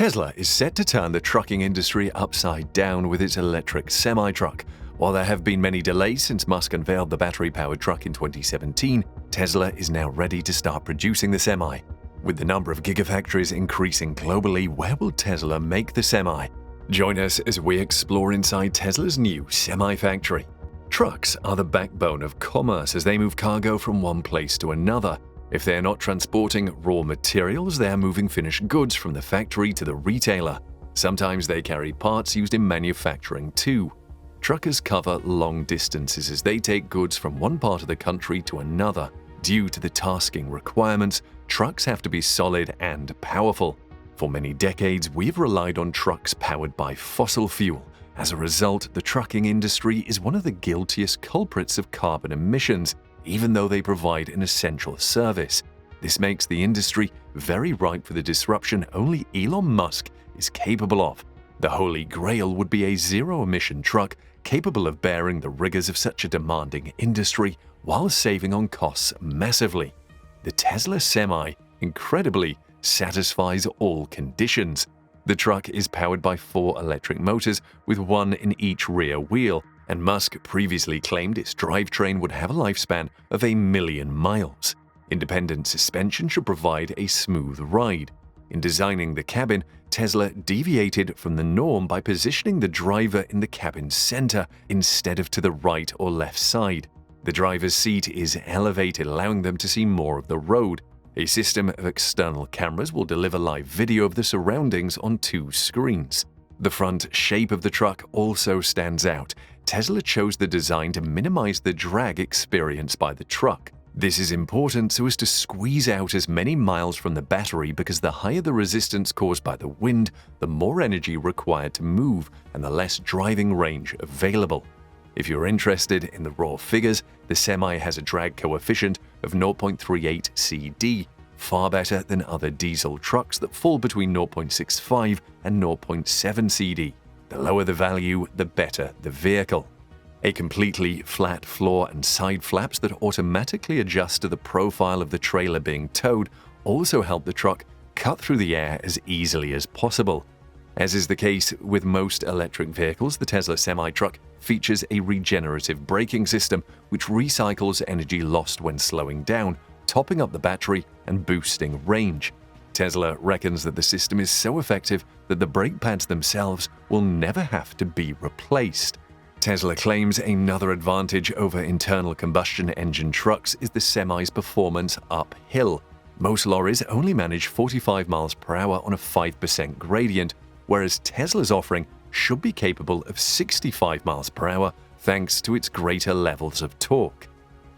Tesla is set to turn the trucking industry upside down with its electric semi-truck. While there have been many delays since Musk unveiled the battery-powered truck in 2017, Tesla is now ready to start producing the Semi. With the number of gigafactories increasing globally, where will Tesla make the Semi? Join us as we explore inside Tesla's new Semi-factory. Trucks are the backbone of commerce as they move cargo from one place to another. If they are not transporting raw materials, they are moving finished goods from the factory to the retailer. Sometimes they carry parts used in manufacturing too. Truckers cover long distances as they take goods from one part of the country to another. Due to the tasking requirements, trucks have to be solid and powerful. For many decades, we've relied on trucks powered by fossil fuel. As a result, the trucking industry is one of the guiltiest culprits of carbon emissions, even though they provide an essential service. This makes the industry very ripe for the disruption only Elon Musk is capable of. The holy grail would be a zero-emission truck capable of bearing the rigors of such a demanding industry while saving on costs massively. The Tesla Semi, incredibly, satisfies all conditions. The truck is powered by 4 electric motors with one in each rear wheel, and Musk previously claimed its drivetrain would have a lifespan of 1,000,000 miles. Independent suspension should provide a smooth ride. In designing the cabin, Tesla deviated from the norm by positioning the driver in the cabin's center instead of to the right or left side. The driver's seat is elevated, allowing them to see more of the road. A system of external cameras will deliver live video of the surroundings on 2 screens. The front shape of the truck also stands out. Tesla chose the design to minimize the drag experienced by the truck. This is important so as to squeeze out as many miles from the battery because the higher the resistance caused by the wind, the more energy required to move and the less driving range available. If you're interested in the raw figures, the Semi has a drag coefficient of 0.38 CD, far better than other diesel trucks that fall between 0.65 and 0.7 CD. The lower the value, the better the vehicle. A completely flat floor and side flaps that automatically adjust to the profile of the trailer being towed also help the truck cut through the air as easily as possible. As is the case with most electric vehicles, the Tesla Semi-truck features a regenerative braking system which recycles energy lost when slowing down, topping up the battery and boosting range. Tesla reckons that the system is so effective that the brake pads themselves will never have to be replaced. Tesla claims another advantage over internal combustion engine trucks is the Semi's performance uphill. Most lorries only manage 45 miles per hour on a 5% gradient, whereas Tesla's offering should be capable of 65 miles per hour thanks to its greater levels of torque.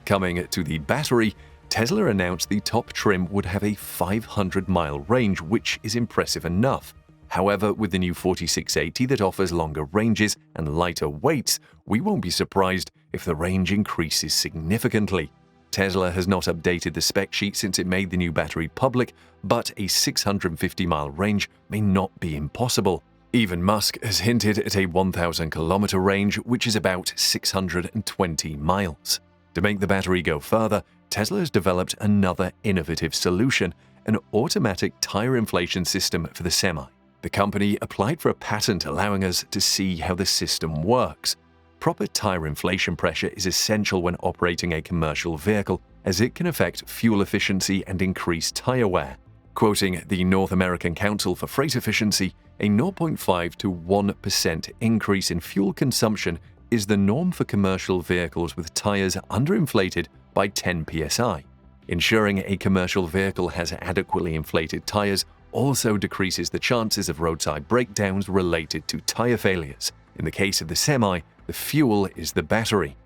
Coming to the battery, Tesla announced the top trim would have a 500-mile range, which is impressive enough. However, with the new 4680 that offers longer ranges and lighter weights, we won't be surprised if the range increases significantly. Tesla has not updated the spec sheet since it made the new battery public, but a 650-mile range may not be impossible. Even Musk has hinted at a 1,000-kilometer range, which is about 620 miles. To make the battery go further, Tesla has developed another innovative solution, an automatic tire inflation system for the Semi. The company applied for a patent allowing us to see how the system works. Proper tire inflation pressure is essential when operating a commercial vehicle, as it can affect fuel efficiency and increase tire wear. Quoting the North American Council for Freight Efficiency, a 0.5 to 1% increase in fuel consumption is the norm for commercial vehicles with tires underinflated by 10 psi. Ensuring a commercial vehicle has adequately inflated tires also decreases the chances of roadside breakdowns related to tire failures. In the case of the Semi, the fuel is the battery.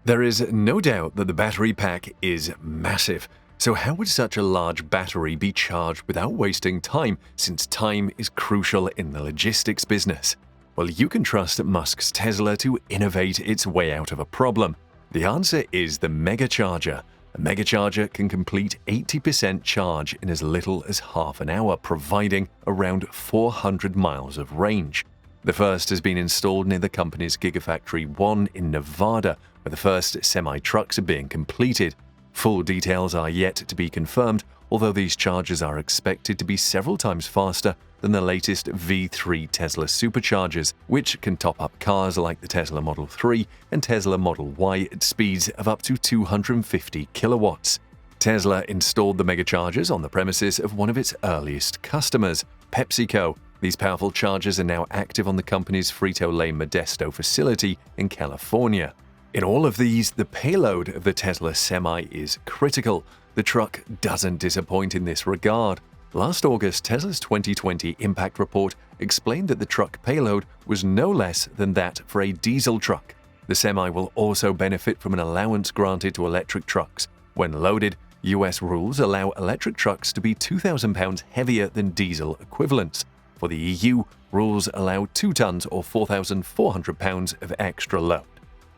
There is no doubt that the battery pack is massive. So how would such a large battery be charged without wasting time, since time is crucial in the logistics business? Well, you can trust Musk's Tesla to innovate its way out of a problem. The answer is the Megacharger. A Megacharger can complete 80% charge in as little as half an hour, providing around 400 miles of range. The first has been installed near the company's Gigafactory 1 in Nevada, where the first semi-trucks are being completed. Full details are yet to be confirmed, although these chargers are expected to be several times faster than the latest V3 Tesla superchargers, which can top up cars like the Tesla Model 3 and Tesla Model Y at speeds of up to 250 kilowatts. Tesla installed the megachargers on the premises of one of its earliest customers, PepsiCo. These powerful chargers are now active on the company's Frito-Lay Modesto facility in California. In all of these, the payload of the Tesla Semi is critical. The truck doesn't disappoint in this regard. Last August, Tesla's 2020 impact report explained that the truck payload was no less than that for a diesel truck. The Semi will also benefit from an allowance granted to electric trucks. When loaded, US rules allow electric trucks to be 2,000 pounds heavier than diesel equivalents. For the EU, rules allow 2 tons or 4,400 pounds of extra load.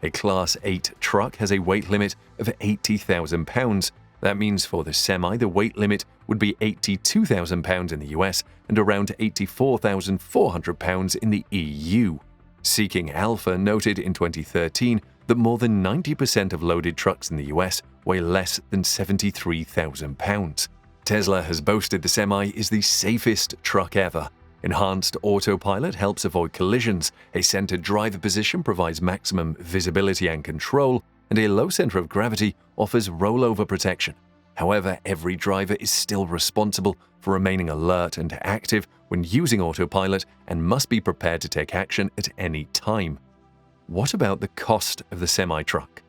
A Class 8 truck has a weight limit of 80,000 pounds. That means for the Semi, the weight limit would be 82,000 pounds in the US and around 84,400 pounds in the EU. Seeking Alpha noted in 2013 that more than 90% of loaded trucks in the US weigh less than 73,000 pounds. Tesla has boasted the Semi is the safest truck ever. Enhanced autopilot helps avoid collisions, a centered driver position provides maximum visibility and control, and a low center of gravity offers rollover protection. However, every driver is still responsible for remaining alert and active when using autopilot and must be prepared to take action at any time. What about the cost of the semi-truck?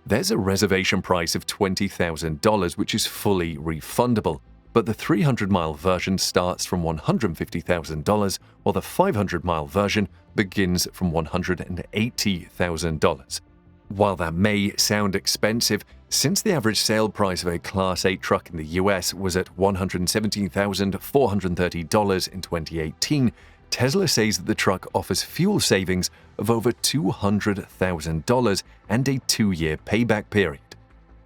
There's a reservation price of $20,000, which is fully refundable, but the 300-mile version starts from $150,000, while the 500-mile version begins from $180,000. While that may sound expensive, since the average sale price of a Class 8 truck in the US was at $117,430 in 2018, Tesla says that the truck offers fuel savings of over $200,000 and a 2-year payback period.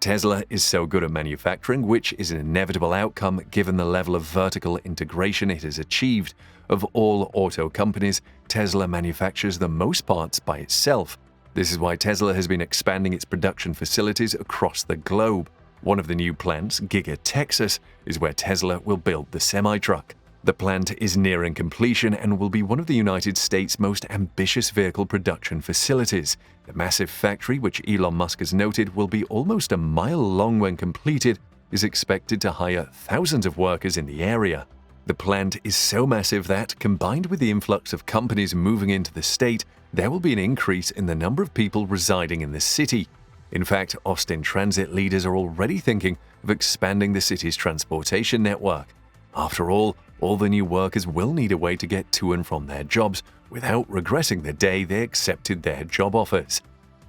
Tesla is so good at manufacturing, which is an inevitable outcome given the level of vertical integration it has achieved. Of all auto companies, Tesla manufactures the most parts by itself. This is why Tesla has been expanding its production facilities across the globe. One of the new plants, Giga Texas, is where Tesla will build the semi-truck. The plant is nearing completion and will be one of the United States' most ambitious vehicle production facilities. The massive factory, which Elon Musk has noted will be almost a mile long when completed, is expected to hire thousands of workers in the area. The plant is so massive that, combined with the influx of companies moving into the state, there will be an increase in the number of people residing in the city. In fact, Austin transit leaders are already thinking of expanding the city's transportation network. After all the new workers will need a way to get to and from their jobs without regretting the day they accepted their job offers.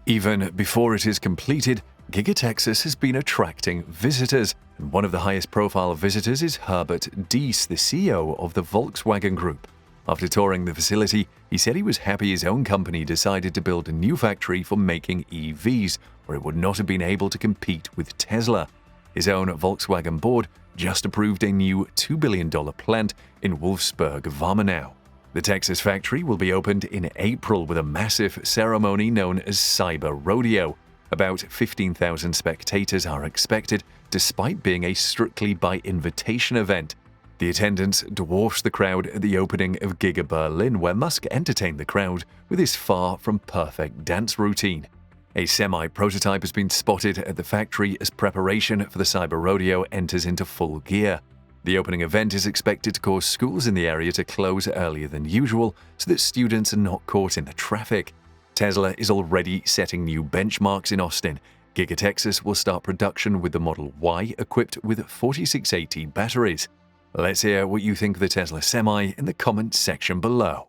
Even before it is completed, Giga Texas has been attracting visitors, and one of the highest profile visitors is Herbert Diess, the CEO of the Volkswagen Group. After touring the facility, he said he was happy his own company decided to build a new factory for making EVs, where it would not have been able to compete with Tesla. His own Volkswagen board just approved a new $2 billion plant in Wolfsburg, Warmenau. The Texas factory will be opened in April with a massive ceremony known as Cyber Rodeo. About 15,000 spectators are expected, despite being a strictly by invitation event. The attendance dwarfs the crowd at the opening of Giga Berlin, where Musk entertained the crowd with his far from perfect dance routine. A semi-prototype has been spotted at the factory as preparation for the Cyber Rodeo enters into full gear. The opening event is expected to cause schools in the area to close earlier than usual so that students are not caught in the traffic. Tesla is already setting new benchmarks in Austin. Giga Texas will start production with the Model Y equipped with 4680 batteries. Let's hear what you think of the Tesla Semi in the comments section below.